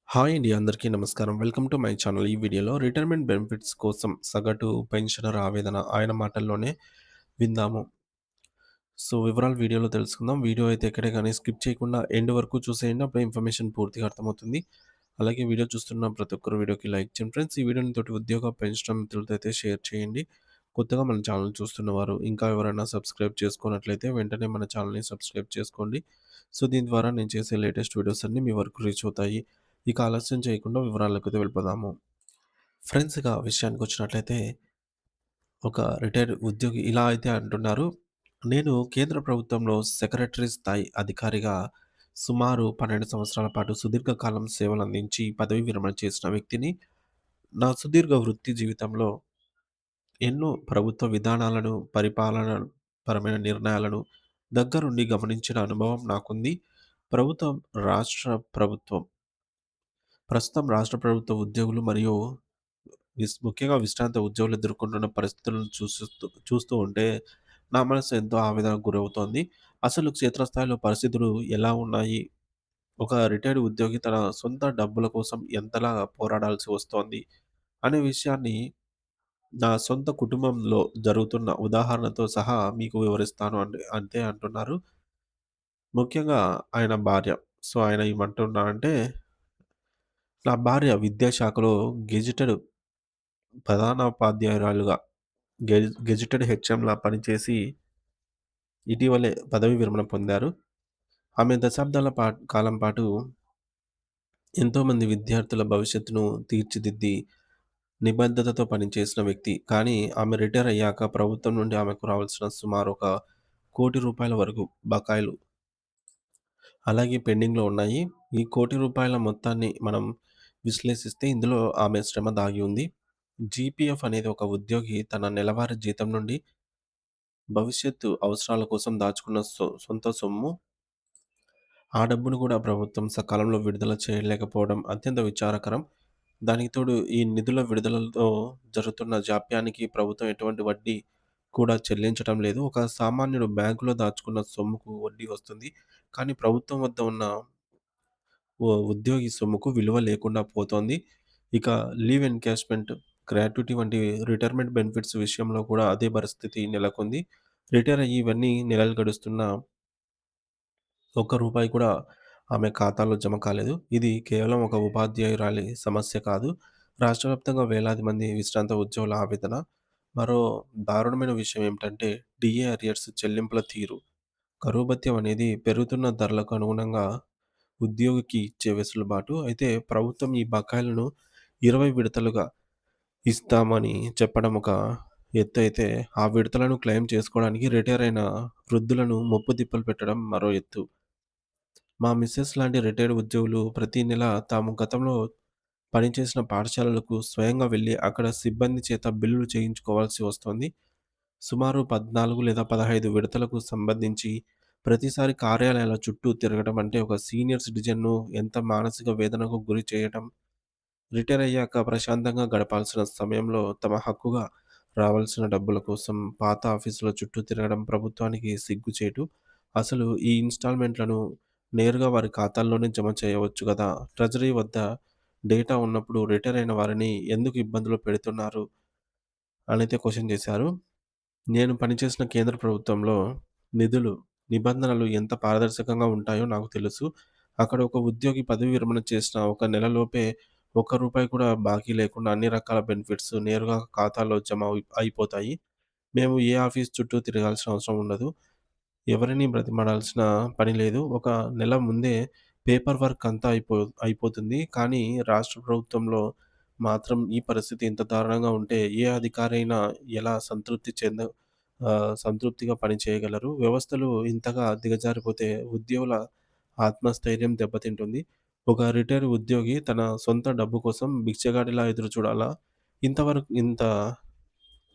Hi అండి. అందరికీ నమస్కారం. Welcome to my channel. ఈ వీడియోలో రిటైర్మెంట్ బెనిఫిట్స్ కోసం సగటు పెన్షనర్ ఆవేదన ఆయన మాటల్లోనే విందాము. వివరాలు వీడియోలో తెలుసుకుందాం. వీడియో అయితే ఎక్కడే గాని స్కిప్ చేయకుండా ఎండ్ వరకు చూసేయండి. అప్పుడే ఇన్ఫర్మేషన్ పూర్తిగా అర్థమవుతుంది. అలాగే వీడియో చూస్తున్న ప్రతి ఒక్కరు వీడియోకి లైక్ చేయండి ఫ్రెండ్స్. ఈ వీడియోని తోటి ఉద్యోగ పెన్షన్ మిత్రులతో అయితే షేర్ చేయండి. కొత్తగా మన ఛానల్ చూస్తున్నవారు ఇంకా ఎవరైనా సబ్స్క్రైబ్ చేసుకోనట్లయితే వెంటనే మన ఛానల్‌ని సబ్స్క్రైబ్ చేసుకోండి. దీని ద్వారా నేను చేసే లేటెస్ట్ వీడియోస్ అన్నీ మీ వరకు రీచ్ అవుతాయి. ఇక ఆలస్యం చేయకుండా వివరాలకైతే వెళ్ళిపోదాము. ఫ్రెండ్స్ ఇక విషయానికొచ్చినట్లయితే ఒక రిటైర్డ్ ఉద్యోగి ఇలా అయితే అంటున్నారు. నేను కేంద్ర ప్రభుత్వంలో సెక్రటరీ స్థాయి అధికారిగా సుమారు 12 సంవత్సరాల పాటు సుదీర్ఘకాలం సేవలందించి పదవీ విరమణ చేసిన వ్యక్తిని. నా సుదీర్ఘ వృత్తి జీవితంలో ఎన్నో ప్రభుత్వ విధానాలను, పరిపాలన పరమైన నిర్ణయాలను దగ్గరుండి గమనించిన అనుభవం నాకుంది. ప్రభుత్వం రాష్ట్ర ప్రభుత్వం ప్రస్తుతం రాష్ట్ర ప్రభుత్వ ఉద్యోగులు మరియు ముఖ్యంగా విశ్రాంత ఉద్యోగులు ఎదుర్కొంటున్న పరిస్థితులను చూస్తూ ఉంటే నా మనసు ఎంతో ఆవేదనకు గురవుతోంది. అసలు క్షేత్రస్థాయిలో పరిస్థితులు ఎలా ఉన్నాయి? ఒక రిటైర్డ్ ఉద్యోగి తన సొంత డబ్బుల కోసం ఎంతలా పోరాడాల్సి వస్తోంది అనే విషయాన్ని నా సొంత కుటుంబంలో జరుగుతున్న ఉదాహరణతో సహా మీకు వివరిస్తాను అంతే అంటున్నారు. ముఖ్యంగా ఆయన భార్య. ఆయన ఏమంటున్నారంటే, నా భార్య విద్యాశాఖలో గెజిటెడ్ ప్రధానోపాధ్యాయురాలుగా గెజిటెడ్ హెచ్ఎంలా పనిచేసి ఇటీవలే పదవీ విరమణ పొందారు. ఆమె దశాబ్దాల కాలం పాటు ఎంతోమంది విద్యార్థుల భవిష్యత్తును తీర్చిదిద్ది నిబద్ధతతో పనిచేసిన వ్యక్తి. కానీ ఆమె రిటైర్ అయ్యాక ప్రభుత్వం నుండి ఆమెకు రావాల్సిన సుమారు ఒక రూ. 1,00,00,000 వరకు బకాయిలు అలాగే పెండింగ్‌లో ఉన్నాయి. ఈ రూ. 1,00,00,000 మొత్తాన్ని మనం విశ్లేషిస్తే ఇందులో ఆమె శ్రమ దాగి ఉంది. జీపీఎఫ్ అనేది ఒక ఉద్యోగి తన నెలవారీ జీతం నుండి భవిష్యత్తు అవసరాల కోసం దాచుకున్న సొంత సొమ్ము. ఆ డబ్బును కూడా ప్రభుత్వం సకాలంలో విడుదల చేయలేకపోవడం అత్యంత విచారకరం. దానికి తోడు ఈ నిధుల విడుదలతో జరుగుతున్న జాప్యానికి ప్రభుత్వం ఎటువంటి వడ్డీ కూడా చెల్లించటం లేదు. ఒక సామాన్యుడు బ్యాంకులో దాచుకున్న సొమ్ముకు వడ్డీ వస్తుంది. కానీ ప్రభుత్వం వద్ద ఉన్న ఉద్యోగి సొమ్ముకు విలువ లేకుండా పోతోంది. ఇక లీవ్ ఎన్‌క్యాష్‌మెంట్, గ్రాట్యుటీ వంటి రిటైర్మెంట్ బెనిఫిట్స్ విషయంలో కూడా అదే పరిస్థితి నెలకొంది. రిటైర్ అయ్యి ఇవన్నీ నెలలు గడుస్తున్నా ఒక్క రూపాయి కూడా ఆమె ఖాతాలో జమ కాలేదు. ఇది కేవలం ఒక ఉపాధ్యాయురాలి సమస్య కాదు. రాష్ట్ర వ్యాప్తంగా వేలాది మంది విశ్రాంత ఉద్యోగుల ఆవేదన. మరో దారుణమైన విషయం ఏమిటంటే డీఏ అరియర్స్ చెల్లింపుల తీరు. కరువు భత్యం అనేది పెరుగుతున్న ధరలకు అనుగుణంగా ఉద్యోగికి ఇచ్చే వెసులుబాటు. అయితే ప్రభుత్వం ఈ బకాయిలను 20 విడతలుగా ఇస్తామని చెప్పడం ఒక ఎత్తయితే, ఆ విడతలను క్లెయిమ్ చేసుకోవడానికి రిటైర్ అయిన వృద్ధులను ముప్పుతిప్పలు పెట్టడం మరో ఎత్తు. మా మిసెస్ లాంటి రిటైర్డ్ ఉద్యోగులు ప్రతి నెల తాము గతంలో పనిచేసిన పాఠశాలలకు స్వయంగా వెళ్లి అక్కడ సిబ్బంది చేత బిల్లులు చేయించుకోవాల్సి వస్తోంది. సుమారు 14 లేదా 15 విడతలకు సంబంధించి ప్రతిసారి కార్యాలయాల చుట్టూ తిరగడం అంటే ఒక సీనియర్ సిటిజన్‌ను ఎంత మానసిక వేదనకు గురి చేయటం. రిటైర్ అయ్యాక ప్రశాంతంగా గడపాల్సిన సమయంలో తమ హక్కుగా రావాల్సిన డబ్బుల కోసం పాత ఆఫీసుల చుట్టూ తిరగడం ప్రభుత్వానికి సిగ్గుచేటు. అసలు ఈ ఇన్‌స్టాల్‌మెంట్‌లను నేరుగా వారి ఖాతాల్లోనే జమ చేయవచ్చు గదా! ట్రెజరీ వద్ద డేటా ఉన్నప్పుడు రిటైర్ అయిన వారిని ఎందుకు ఇబ్బందులు పెడుతున్నారు అనైతే క్వెషన్ చేశారు. నేను పనిచేసిన కేంద్ర ప్రభుత్వంలో నిధులు, నిబంధనలు ఎంత పారదర్శకంగా ఉంటాయో నాకు తెలుసు. అక్కడ ఒక ఉద్యోగి పదవీ విరమణ చేసిన ఒక నెలలోపే ఒక్క రూపాయి కూడా బాకీ లేకుండా అన్ని రకాల బెనిఫిట్స్ నేరుగా ఖాతాలో జమ అయిపోతాయి. మేము ఏ ఆఫీస్ చుట్టూ తిరగాల్సిన అవసరం ఉండదు. ఎవరిని బ్రతిమాలాల్సిన పని లేదు. ఒక నెల ముందే పేపర్ వర్క్ అంతా అయిపోతుంది. కానీ రాష్ట్ర ప్రభుత్వంలో మాత్రం ఈ పరిస్థితి ఇంత దారుణంగా ఉంటే ఏ అధికారి అయినా ఎలా సంతృప్తిగా పని చేయగలరు? వ్యవస్థలు ఇంతగా దిగజారిపోతే ఉద్యోగుల ఆత్మస్థైర్యం దెబ్బతింటుంది. ఒక రిటైర్డ్ ఉద్యోగి తన సొంత డబ్బు కోసం భిక్షగాడిలా ఎదురు చూడాలా? ఇంతవరకు ఇంత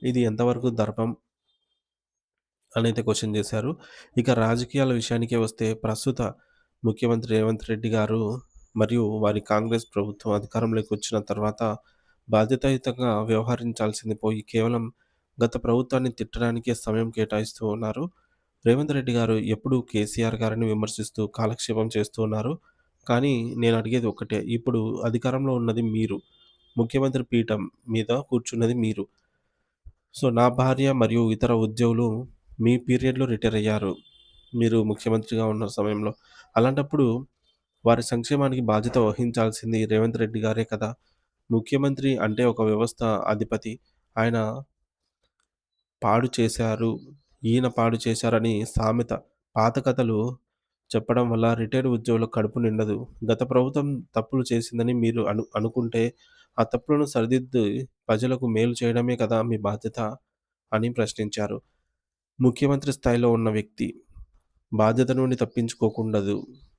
ఇది ఎంతవరకు ధర్మం అనైతే క్వెషన్ చేశారు. ఇక రాజకీయాల విషయానికే వస్తే ప్రస్తుత ముఖ్యమంత్రి రేవంత్ రెడ్డి గారు మరియు వారి కాంగ్రెస్ ప్రభుత్వం అధికారంలోకి వచ్చిన తర్వాత బాధ్యతాయుతంగా వ్యవహరించాల్సింది పోయి కేవలం గత ప్రభుత్వాన్ని తిట్టడానికే సమయం కేటాయిస్తూ ఉన్నారు. రేవంత్ రెడ్డి గారు ఎప్పుడూ కేసీఆర్ గారిని విమర్శిస్తూ కాలక్షేపం చేస్తూ ఉన్నారు. కానీ నేనడిగేది ఒక్కటే. ఇప్పుడు అధికారంలో ఉన్నది మీరు. ముఖ్యమంత్రి పీఠం మీద కూర్చున్నది మీరు. సో, నా భార్య మరియు ఇతర ఉద్యోగులు మీ పీరియడ్‌లో రిటైర్ అయ్యారు. మీరు ముఖ్యమంత్రిగా ఉన్న సమయంలో. అలాంటప్పుడు వారి సంక్షేమానికి బాధ్యత వహించాల్సింది రేవంత్ రెడ్డి గారే కదా! ముఖ్యమంత్రి అంటే ఒక వ్యవస్థ అధిపతి. ఆయన పాడు చేశారు, ఈయన పాడు చేశారని సామెత. పాత కథలు చెప్పడం వల్ల రిటైర్డ్ ఉద్యోగుల కడుపు నిండదు. గత ప్రభుత్వం తప్పులు చేసిందని మీరు అనుకుంటే, ఆ తప్పులను సరిదిద్ది ప్రజలకు మేలు చేయడమే కదా మీ బాధ్యత అని ప్రశ్నించారు. ముఖ్యమంత్రి స్థాయిలో ఉన్న వ్యక్తి బాధ్యత నుండి తప్పించుకోకుండదు.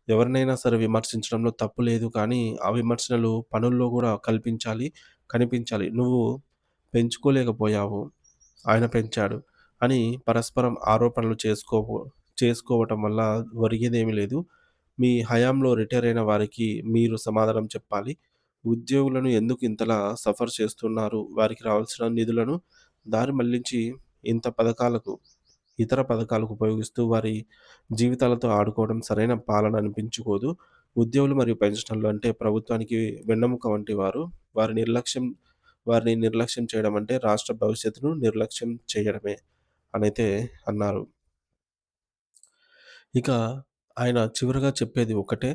ఎవరినైనా సరే విమర్శించడంలో తప్పు లేదు కానీ, ఆ విమర్శనలు పనుల్లో గూడా కనిపించాలి. నువ్వు పెంచుకోలేకపోయావు, ఆయన పెంచాడు అని పరస్పరం ఆరోపణలు చేసుకోవటం వల్ల ఒరిగేదేమీ లేదు. మీ హయాంలో రిటైర్ అయిన వారికి మీరు సమాధానం చెప్పాలి. ఉద్యోగులను ఎందుకు ఇంతలా సఫర్ చేస్తున్నారు? వారికి రావాల్సిన నిధులను దారి మళ్లించి ఇంత ఇతర పథకాలకు ఉపయోగిస్తూ వారి జీవితాలతో ఆడుకోవడం సరైన పాలన అనిపించుకోదు. ఉద్యోగులు మరియు పెన్షనర్లు అంటే ప్రభుత్వానికి వెన్నెముక వంటి వారు. వారి నిర్లక్ష్యం వారిని నిర్లక్ష్యం చేయడం అంటే రాష్ట్ర భవిష్యత్తును నిర్లక్ష్యం చేయడమే అనైతే అన్నారు. ఇక ఆయన చివరగా చెప్పేది ఒకటే.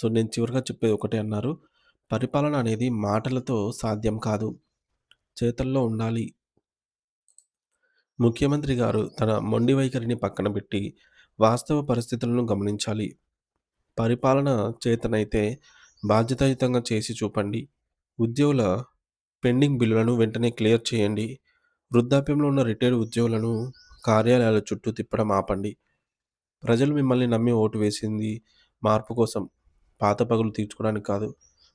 నేను చివరగా చెప్పేది ఒకటే అన్నారు. పరిపాలన అనేది మాటలతో సాధ్యం కాదు. చేతల్లో ఉండాలి. ముఖ్యమంత్రి గారు తన మొండి వైఖరిని పక్కన పెట్టి వాస్తవ పరిస్థితులను గమనించాలి. పరిపాలన చేతనైతే బాధ్యతాయుతంగా చేసి చూపండి. ఉద్యోగుల పెండింగ్ బిల్లులను వెంటనే క్లియర్ చేయండి. వృద్ధాప్యంలో ఉన్న రిటైర్డ్ ఉద్యోగులను కార్యాలయాల చుట్టూ తిప్పడం ఆపండి. ప్రజలు మిమ్మల్ని నమ్మి ఓటు వేసింది మార్పు కోసం, పాత పగులు తీర్చుకోవడానికి కాదు.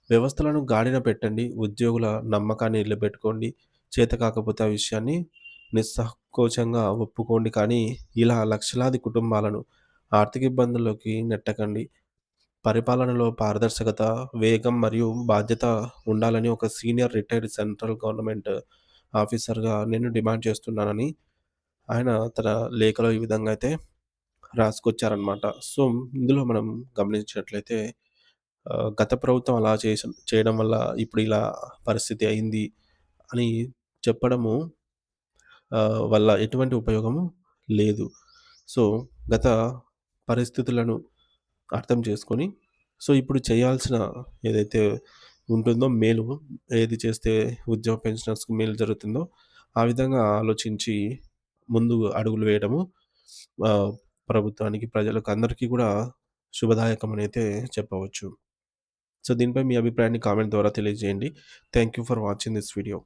వ్యవస్థలను గాడిన పెట్టండి. ఉద్యోగుల నమ్మకాన్ని నిలబెట్టుకోండి. చేత కాకపోతే ఆ విషయాన్ని నిస్సంకోచంగా ఒప్పుకోండి. కానీ ఇలా లక్షలాది కుటుంబాలను ఆర్థిక ఇబ్బందుల్లోకి నెట్టకండి. పరిపాలనలో పారదర్శకత, వేగం మరియు బాధ్యత ఉండాలని ఒక సీనియర్ రిటైర్డ్ సెంట్రల్ గవర్నమెంట్ ఆఫీసర్‌గా నేను డిమాండ్ చేస్తున్నానని ఆయన తన లేఖలో ఈ విధంగా అయితే రాసుకొచ్చారనమాట. ఇందులో మనం గమనించినట్లయితే గత ప్రభుత్వం అలా చేయడం వల్ల ఇప్పుడు ఇలా పరిస్థితి అయింది అని చెప్పడము వల్ల ఎటువంటి ఉపయోగము లేదు. సో, గత పరిస్థితులను అర్థం చేసుకొని, ఇప్పుడు చేయాల్సిన ఏదైతే ఉంటుందో మేలు, ఏది చేస్తే ఉద్యోగ పెన్షనర్స్‌కి మేలు జరుగుతుందో, ఆ విధంగా ఆలోచించి ముందు అడుగులు వేయడము ఆహ్, ప్రభుత్వానికి, ప్రజలకు అందరికీ కూడా శుభదాయకమనైతే చెప్పవచ్చు. దీనిపై మీ అభిప్రాయాన్ని కామెంట్ ద్వారా తెలియజేయండి. Thank you for watching this video.